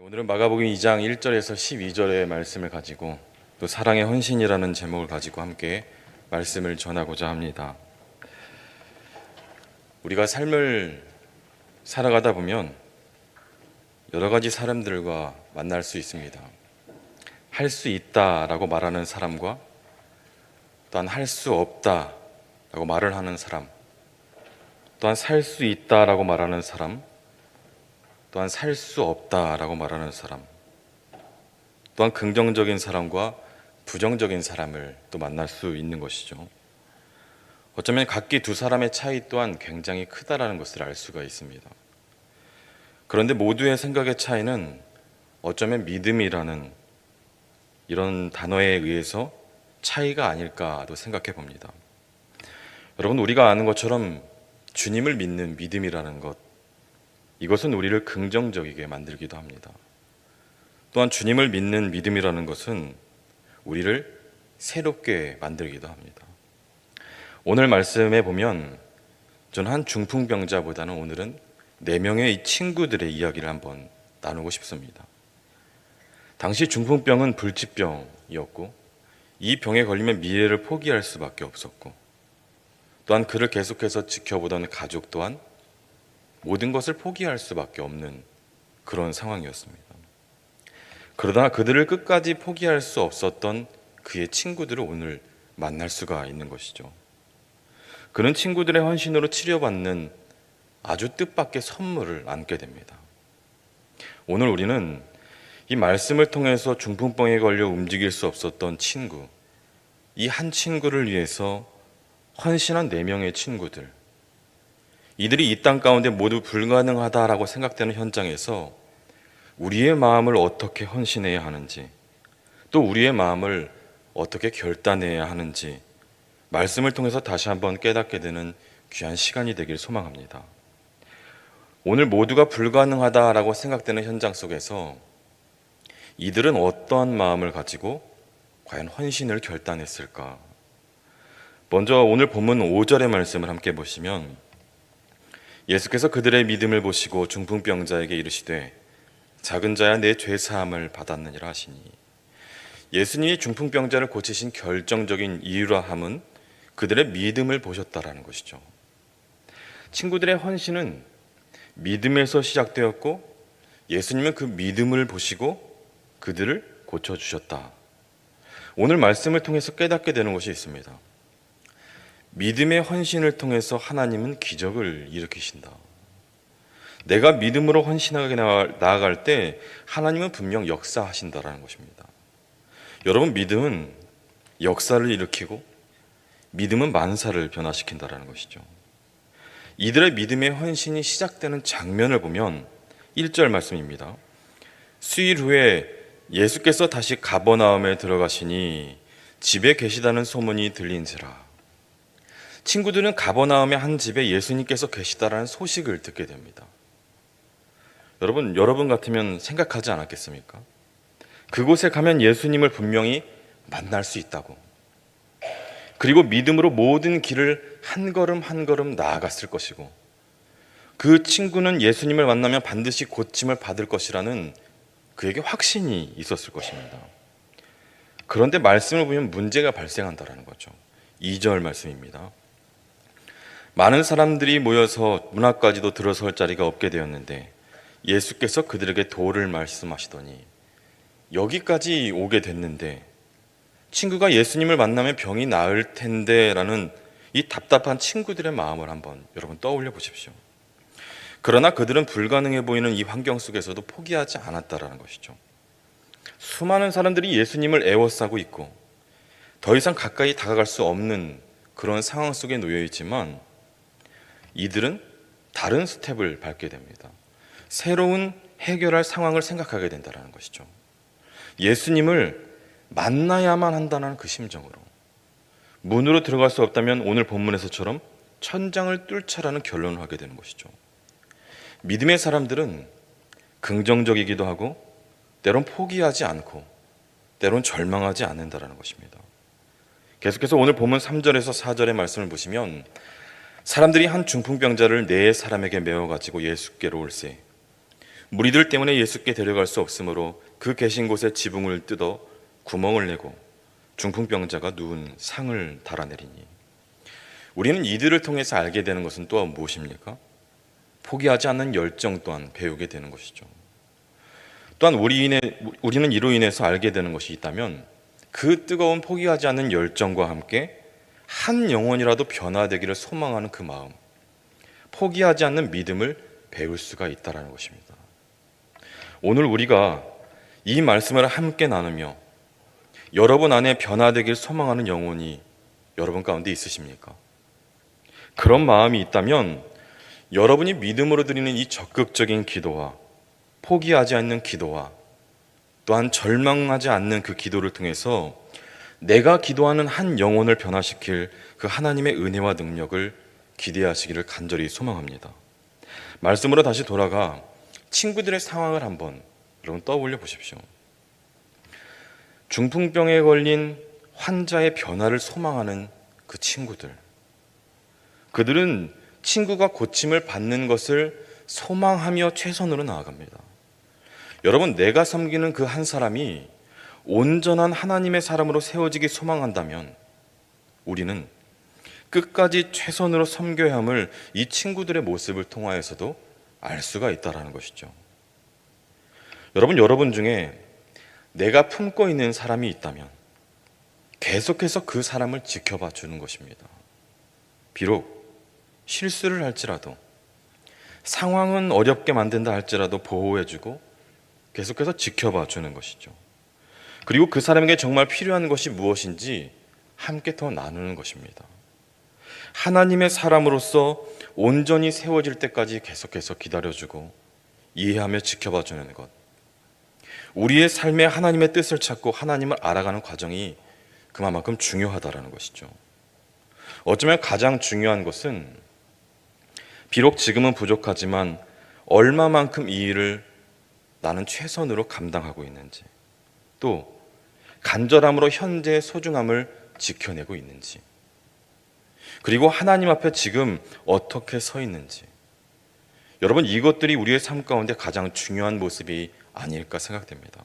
오늘은 마가복음 2장 1절에서 12절의 말씀을 가지고 또 사랑의 헌신이라는 제목을 가지고 함께 말씀을 전하고자 합니다. 우리가 삶을 살아가다 보면 여러 가지 사람들과 만날 수 있습니다. 할 수 있다라고 말하는 사람과 또한 할 수 없다라고 말을 하는 사람, 또한 살 수 있다라고 말하는 사람, 또한 살 수 없다라고 말하는 사람, 또한 긍정적인 사람과 부정적인 사람을 또 만날 수 있는 것이죠. 어쩌면 각기 두 사람의 차이 또한 굉장히 크다라는 것을 알 수가 있습니다. 그런데 모두의 생각의 차이는 어쩌면 믿음이라는 이런 단어에 의해서 차이가 아닐까도 생각해 봅니다. 여러분, 우리가 아는 것처럼 주님을 믿는 믿음이라는 것, 이것은 우리를 긍정적이게 만들기도 합니다. 또한 주님을 믿는 믿음이라는 것은 우리를 새롭게 만들기도 합니다. 오늘 말씀에 보면 저는 한 중풍병자보다는 오늘은 4명의 이 친구들의 이야기를 한번 나누고 싶습니다. 당시 중풍병은 불치병이었고 이 병에 걸리면 미래를 포기할 수밖에 없었고 또한 그를 계속해서 지켜보던 가족 또한 모든 것을 포기할 수밖에 없는 그런 상황이었습니다. 그러나 그들을 끝까지 포기할 수 없었던 그의 친구들을 오늘 만날 수가 있는 것이죠. 그는 친구들의 헌신으로 치료받는 아주 뜻밖의 선물을 안게 됩니다. 오늘 우리는 이 말씀을 통해서 중풍병에 걸려 움직일 수 없었던 친구, 이 한 친구를 위해서 헌신한 4명의 친구들, 이들이 이 땅 가운데 모두 불가능하다라고 생각되는 현장에서 우리의 마음을 어떻게 헌신해야 하는지, 또 우리의 마음을 어떻게 결단해야 하는지 말씀을 통해서 다시 한번 깨닫게 되는 귀한 시간이 되길 소망합니다. 오늘 모두가 불가능하다라고 생각되는 현장 속에서 이들은 어떠한 마음을 가지고 과연 헌신을 결단했을까? 먼저 오늘 본문 5절의 말씀을 함께 보시면 예수께서 그들의 믿음을 보시고 중풍병자에게 이르시되 작은 자야 내 죄 사함을 받았느니라 하시니, 예수님이 중풍병자를 고치신 결정적인 이유라 함은 그들의 믿음을 보셨다라는 것이죠. 친구들의 헌신은 믿음에서 시작되었고 예수님은 그 믿음을 보시고 그들을 고쳐주셨다. 오늘 말씀을 통해서 깨닫게 되는 것이 있습니다. 믿음의 헌신을 통해서 하나님은 기적을 일으키신다. 내가 믿음으로 헌신하게 나아갈 때 하나님은 분명 역사하신다라는 것입니다. 여러분, 믿음은 역사를 일으키고 믿음은 만사를 변화시킨다라는 것이죠. 이들의 믿음의 헌신이 시작되는 장면을 보면 1절 말씀입니다. 수일 후에 예수께서 다시 가버나움에 들어가시니 집에 계시다는 소문이 들린지라. 친구들은 가버나움의 한 집에 예수님께서 계시다라는 소식을 듣게 됩니다. 여러분 같으면 생각하지 않았겠습니까? 그곳에 가면 예수님을 분명히 만날 수 있다고, 그리고 믿음으로 모든 길을 한 걸음 한 걸음 나아갔을 것이고 그 친구는 예수님을 만나면 반드시 고침을 받을 것이라는 그에게 확신이 있었을 것입니다. 그런데 말씀을 보면 문제가 발생한다는 거죠. 2절 말씀입니다. 많은 사람들이 모여서 문 앞까지도 들어설 자리가 없게 되었는데 예수께서 그들에게 도를 말씀하시더니, 여기까지 오게 됐는데 친구가 예수님을 만나면 병이 나을 텐데 라는 이 답답한 친구들의 마음을 한번 여러분 떠올려 보십시오. 그러나 그들은 불가능해 보이는 이 환경 속에서도 포기하지 않았다라는 것이죠. 수많은 사람들이 예수님을 애워싸고 있고 더 이상 가까이 다가갈 수 없는 그런 상황 속에 놓여 있지만 이들은 다른 스텝을 밟게 됩니다. 새로운 해결할 상황을 생각하게 된다는 것이죠. 예수님을 만나야만 한다는 그 심정으로 문으로 들어갈 수 없다면 오늘 본문에서처럼 천장을 뚫자라는 결론을 하게 되는 것이죠. 믿음의 사람들은 긍정적이기도 하고 때론 포기하지 않고 때론 절망하지 않는다는 것입니다. 계속해서 오늘 본문 3절에서 4절의 말씀을 보시면 사람들이 한 중풍병자를 4 사람에게 메워가지고 예수께로 올세 무리들 때문에 예수께 데려갈 수 없으므로 그 계신 곳에 지붕을 뜯어 구멍을 내고 중풍병자가 누운 상을 달아내리니. 우리는 이들을 통해서 알게 되는 것은 또 무엇입니까? 포기하지 않는 열정 또한 배우게 되는 것이죠. 또한 우리는 이로 인해서 알게 되는 것이 있다면 그 뜨거운 포기하지 않는 열정과 함께 한 영혼이라도 변화되기를 소망하는 그 마음, 포기하지 않는 믿음을 배울 수가 있다는 것입니다. 오늘 우리가 이 말씀을 함께 나누며 여러분 안에 변화되길 소망하는 영혼이 여러분 가운데 있으십니까? 그런 마음이 있다면 여러분이 믿음으로 드리는 이 적극적인 기도와 포기하지 않는 기도와 또한 절망하지 않는 그 기도를 통해서 내가 기도하는 한 영혼을 변화시킬 그 하나님의 은혜와 능력을 기대하시기를 간절히 소망합니다. 말씀으로 다시 돌아가 친구들의 상황을 한번 여러분 떠올려 보십시오. 중풍병에 걸린 환자의 변화를 소망하는 그 친구들, 그들은 친구가 고침을 받는 것을 소망하며 최선으로 나아갑니다. 여러분, 내가 섬기는 그 한 사람이 온전한 하나님의 사람으로 세워지기 소망한다면 우리는 끝까지 최선으로 섬겨야 함을 이 친구들의 모습을 통하여서도 알 수가 있다는 것이죠. 여러분 중에 내가 품고 있는 사람이 있다면 계속해서 그 사람을 지켜봐 주는 것입니다. 비록 실수를 할지라도, 상황은 어렵게 만든다 할지라도 보호해주고 계속해서 지켜봐 주는 것이죠. 그리고 그 사람에게 정말 필요한 것이 무엇인지 함께 더 나누는 것입니다. 하나님의 사람으로서 온전히 세워질 때까지 계속해서 기다려주고 이해하며 지켜봐 주는 것, 우리의 삶에 하나님의 뜻을 찾고 하나님을 알아가는 과정이 그만큼 중요하다는 것이죠. 어쩌면 가장 중요한 것은 비록 지금은 부족하지만 얼마만큼 이 일을 나는 최선으로 감당하고 있는지, 또 간절함으로 현재의 소중함을 지켜내고 있는지, 그리고 하나님 앞에 지금 어떻게 서 있는지, 여러분, 이것들이 우리의 삶 가운데 가장 중요한 모습이 아닐까 생각됩니다.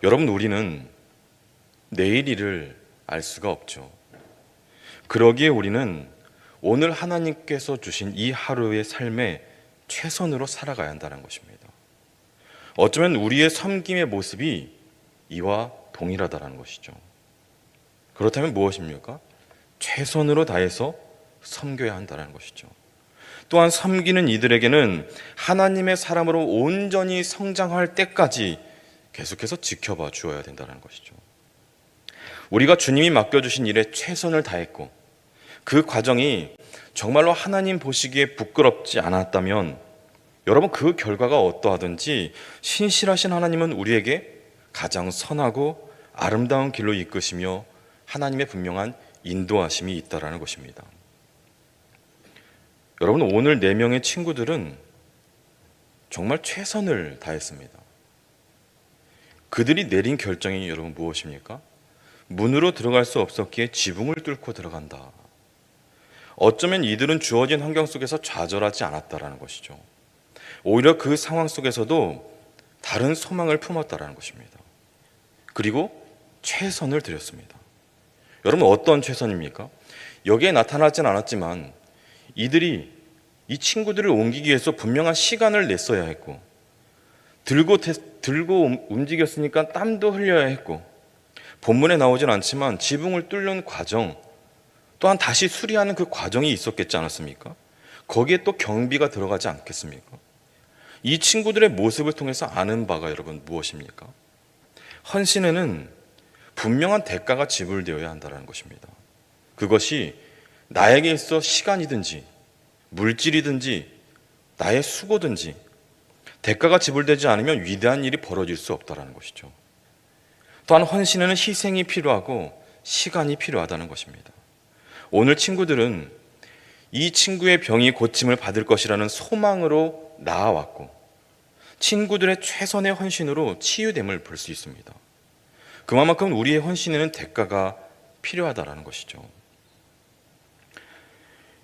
여러분, 우리는 내일 일을 알 수가 없죠. 그러기에 우리는 오늘 하나님께서 주신 이 하루의 삶에 최선으로 살아가야 한다는 것입니다. 어쩌면 우리의 섬김의 모습이 이와 동일하다는 것이죠. 그렇다면 무엇입니까? 최선으로 다해서 섬겨야 한다는 것이죠. 또한 섬기는 이들에게는 하나님의 사람으로 온전히 성장할 때까지 계속해서 지켜봐 주어야 된다는 것이죠. 우리가 주님이 맡겨주신 일에 최선을 다했고 그 과정이 정말로 하나님 보시기에 부끄럽지 않았다면 여러분, 그 결과가 어떠하든지 신실하신 하나님은 우리에게 가장 선하고 아름다운 길로 이끄시며 하나님의 분명한 인도하심이 있다라는 것입니다. 여러분, 오늘 4명의 친구들은 정말 최선을 다했습니다. 그들이 내린 결정이 여러분 무엇입니까? 문으로 들어갈 수 없었기에 지붕을 뚫고 들어간다. 어쩌면 이들은 주어진 환경 속에서 좌절하지 않았다라는 것이죠. 오히려 그 상황 속에서도 다른 소망을 품었다라는 것입니다. 그리고 최선을 들였습니다. 여러분, 어떤 최선입니까? 여기에 나타나진 않았지만 이들이 이 친구들을 옮기기 위해서 분명한 시간을 냈어야 했고, 들고 움직였으니까 땀도 흘려야 했고, 본문에 나오진 않지만 지붕을 뚫는 과정, 또한 다시 수리하는 그 과정이 있었겠지 않았습니까? 거기에 또 경비가 들어가지 않겠습니까? 이 친구들의 모습을 통해서 아는 바가 여러분 무엇입니까? 헌신에는 분명한 대가가 지불되어야 한다는 것입니다. 그것이 나에게 있어 시간이든지 물질이든지 나의 수고든지 대가가 지불되지 않으면 위대한 일이 벌어질 수 없다는 것이죠. 또한 헌신에는 희생이 필요하고 시간이 필요하다는 것입니다. 오늘 친구들은 이 친구의 병이 고침을 받을 것이라는 소망으로 나아왔고 친구들의 최선의 헌신으로 치유됨을 볼 수 있습니다. 그만큼 우리의 헌신에는 대가가 필요하다는 것이죠.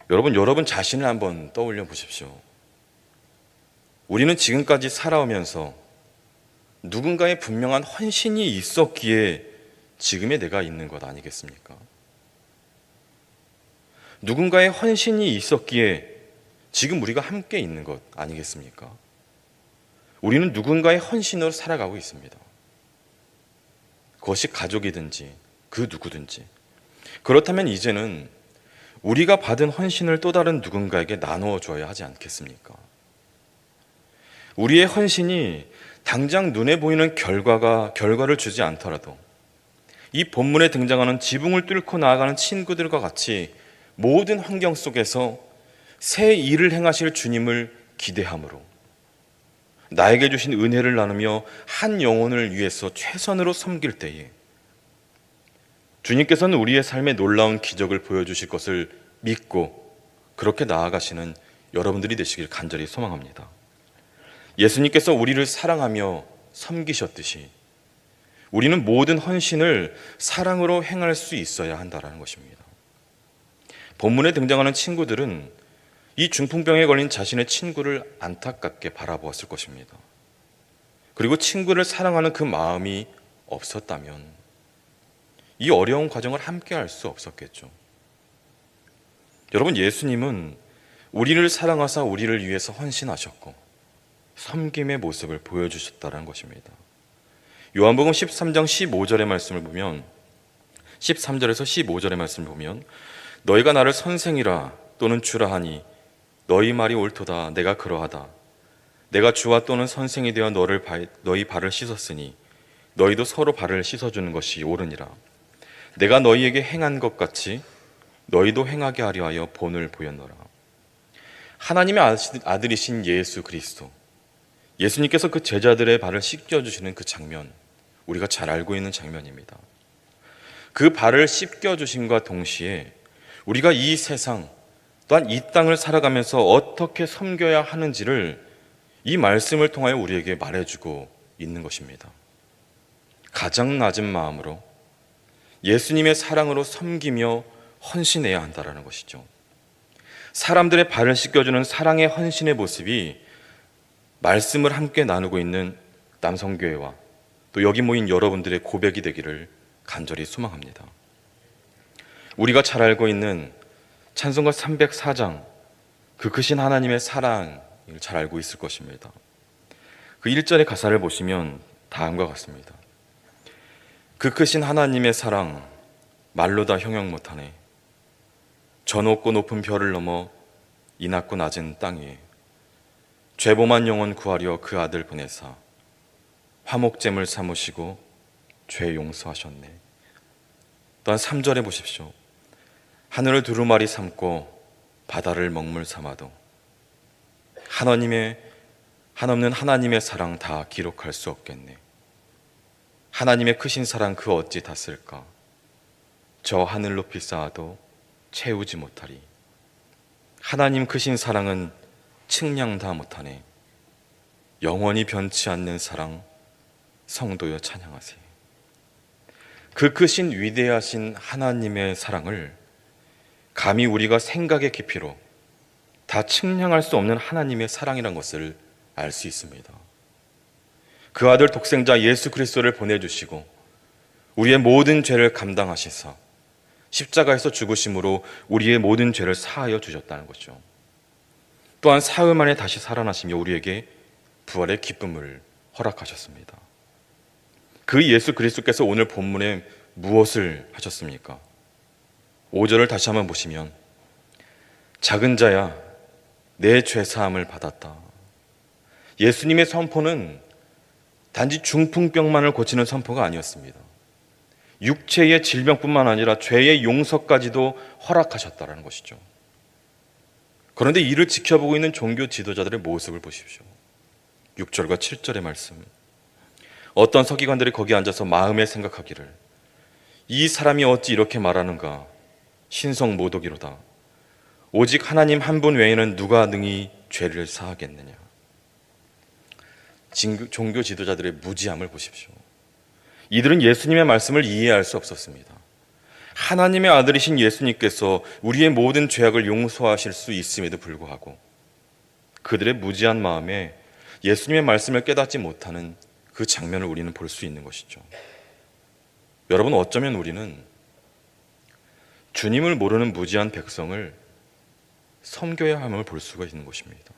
여러분 자신을 한번 떠올려 보십시오. 우리는 지금까지 살아오면서 누군가의 분명한 헌신이 있었기에 지금의 내가 있는 것 아니겠습니까? 누군가의 헌신이 있었기에 지금 우리가 함께 있는 것 아니겠습니까? 우리는 누군가의 헌신으로 살아가고 있습니다. 그것이 가족이든지 그 누구든지. 그렇다면 이제는 우리가 받은 헌신을 또 다른 누군가에게 나누어 줘야 하지 않겠습니까? 우리의 헌신이 당장 눈에 보이는 결과를 주지 않더라도 이 본문에 등장하는 지붕을 뚫고 나아가는 친구들과 같이 모든 환경 속에서 새 일을 행하실 주님을 기대함으로 나에게 주신 은혜를 나누며 한 영혼을 위해서 최선으로 섬길 때에 주님께서는 우리의 삶에 놀라운 기적을 보여주실 것을 믿고 그렇게 나아가시는 여러분들이 되시길 간절히 소망합니다. 예수님께서 우리를 사랑하며 섬기셨듯이 우리는 모든 헌신을 사랑으로 행할 수 있어야 한다는 것입니다. 본문에 등장하는 친구들은 이 중풍병에 걸린 자신의 친구를 안타깝게 바라보았을 것입니다. 그리고 친구를 사랑하는 그 마음이 없었다면 이 어려운 과정을 함께 할 수 없었겠죠. 여러분, 예수님은 우리를 사랑하사 우리를 위해서 헌신하셨고 섬김의 모습을 보여주셨다는 것입니다. 요한복음 13장 15절의 말씀을 보면 13절에서 15절의 말씀을 보면 너희가 나를 선생이라 또는 주라 하니 너희 말이 옳도다. 내가 그러하다. 내가 주와 또는 선생이 되어 너희 발을 씻었으니 너희도 서로 발을 씻어주는 것이 옳으니라. 내가 너희에게 행한 것 같이 너희도 행하게 하려 하여 본을 보였노라. 하나님의 아들이신 예수 그리스도, 예수님께서 그 제자들의 발을 씻겨주시는 그 장면, 우리가 잘 알고 있는 장면입니다. 그 발을 씻겨주심과 동시에 우리가 이 세상 또한 이 땅을 살아가면서 어떻게 섬겨야 하는지를 이 말씀을 통하여 우리에게 말해주고 있는 것입니다. 가장 낮은 마음으로 예수님의 사랑으로 섬기며 헌신해야 한다는 것이죠. 사람들의 발을 씻겨주는 사랑의 헌신의 모습이 말씀을 함께 나누고 있는 남성교회와 또 여기 모인 여러분들의 고백이 되기를 간절히 소망합니다. 우리가 잘 알고 있는 찬송가 304장, 그 크신 하나님의 사랑을 잘 알고 있을 것입니다. 그 1절의 가사를 보시면 다음과 같습니다. 그 크신 하나님의 사랑 말로 다 형용 못하네. 저 높고 높은 별을 넘어 이 낮고 낮은 땅 위에 죄범한 영혼 구하려 그 아들 보내사 화목제물 삼으시고 죄 용서하셨네. 또한 3절에 보십시오. 하늘을 두루마리 삼고 바다를 먹물 삼아도 한없는 하나님의 사랑 다 기록할 수 없겠네. 하나님의 크신 사랑 그 어찌 다 쓸까? 저 하늘 높이 쌓아도 채우지 못하리. 하나님 크신 사랑은 측량 다 못하네. 영원히 변치 않는 사랑 성도여 찬양하세요. 그 크신 위대하신 하나님의 사랑을 감히 우리가 생각의 깊이로 다 측량할 수 없는 하나님의 사랑이란 것을 알 수 있습니다. 그 아들 독생자 예수 그리스도를 보내주시고 우리의 모든 죄를 감당하시사 십자가에서 죽으심으로 우리의 모든 죄를 사하여 주셨다는 것이죠. 또한 사흘 만에 다시 살아나시며 우리에게 부활의 기쁨을 허락하셨습니다. 그 예수 그리스도께서 오늘 본문에 무엇을 하셨습니까? 5절을 다시 한번 보시면 작은 자야 내 죄사함을 받았다. 예수님의 선포는 단지 중풍병만을 고치는 선포가 아니었습니다. 육체의 질병뿐만 아니라 죄의 용서까지도 허락하셨다는 것이죠. 그런데 이를 지켜보고 있는 종교 지도자들의 모습을 보십시오. 6절과 7절의 말씀. 어떤 서기관들이 거기 앉아서 마음에 생각하기를 이 사람이 어찌 이렇게 말하는가? 신성모독이로다. 오직 하나님 한 분 외에는 누가 능히 죄를 사하겠느냐. 종교 지도자들의 무지함을 보십시오. 이들은 예수님의 말씀을 이해할 수 없었습니다. 하나님의 아들이신 예수님께서 우리의 모든 죄악을 용서하실 수 있음에도 불구하고 그들의 무지한 마음에 예수님의 말씀을 깨닫지 못하는 그 장면을 우리는 볼 수 있는 것이죠. 여러분, 어쩌면 우리는 주님을 모르는 무지한 백성을 섬겨야 함을 볼 수가 있는 것입니다.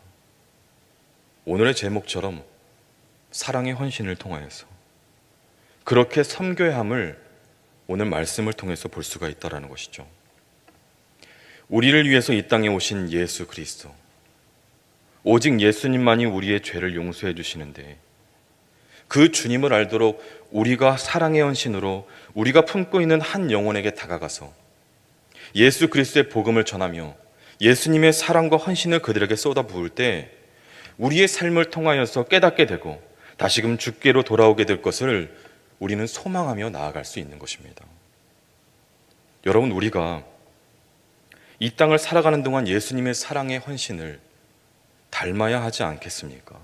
오늘의 제목처럼 사랑의 헌신을 통하여서 그렇게 섬겨야 함을 오늘 말씀을 통해서 볼 수가 있다는 것이죠. 우리를 위해서 이 땅에 오신 예수 그리스도, 오직 예수님만이 우리의 죄를 용서해 주시는데 그 주님을 알도록 우리가 사랑의 헌신으로 우리가 품고 있는 한 영혼에게 다가가서 예수 그리스도의 복음을 전하며 예수님의 사랑과 헌신을 그들에게 쏟아 부을 때 우리의 삶을 통하여서 깨닫게 되고 다시금 주께로 돌아오게 될 것을 우리는 소망하며 나아갈 수 있는 것입니다. 여러분, 우리가 이 땅을 살아가는 동안 예수님의 사랑의 헌신을 닮아야 하지 않겠습니까?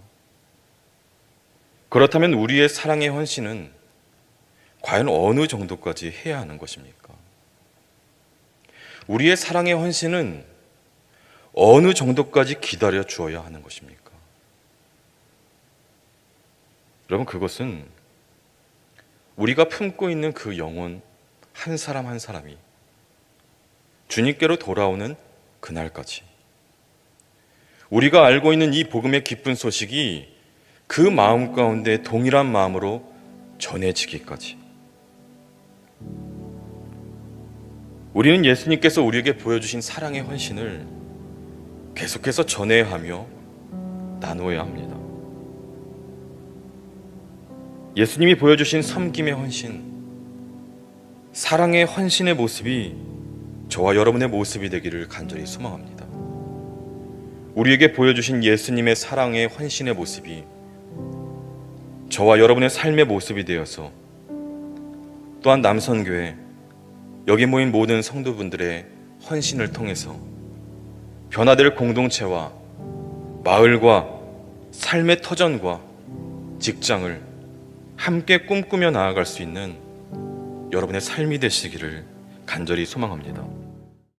그렇다면 우리의 사랑의 헌신은 과연 어느 정도까지 해야 하는 것입니까? 우리의 사랑의 헌신은 어느 정도까지 기다려 주어야 하는 것입니까? 여러분, 그것은 우리가 품고 있는 그 영혼 한 사람 한 사람이 주님께로 돌아오는 그날까지, 우리가 알고 있는 이 복음의 기쁜 소식이 그 마음 가운데 동일한 마음으로 전해지기까지, 우리는 예수님께서 우리에게 보여주신 사랑의 헌신을 계속해서 전해야 하며 나누어야 합니다. 예수님이 보여주신 섬김의 헌신, 사랑의 헌신의 모습이 저와 여러분의 모습이 되기를 간절히 소망합니다. 우리에게 보여주신 예수님의 사랑의 헌신의 모습이 저와 여러분의 삶의 모습이 되어서 또한 남선교회 여기 모인 모든 성도분들의 헌신을 통해서 변화될 공동체와 마을과 삶의 터전과 직장을 함께 꿈꾸며 나아갈 수 있는 여러분의 삶이 되시기를 간절히 소망합니다.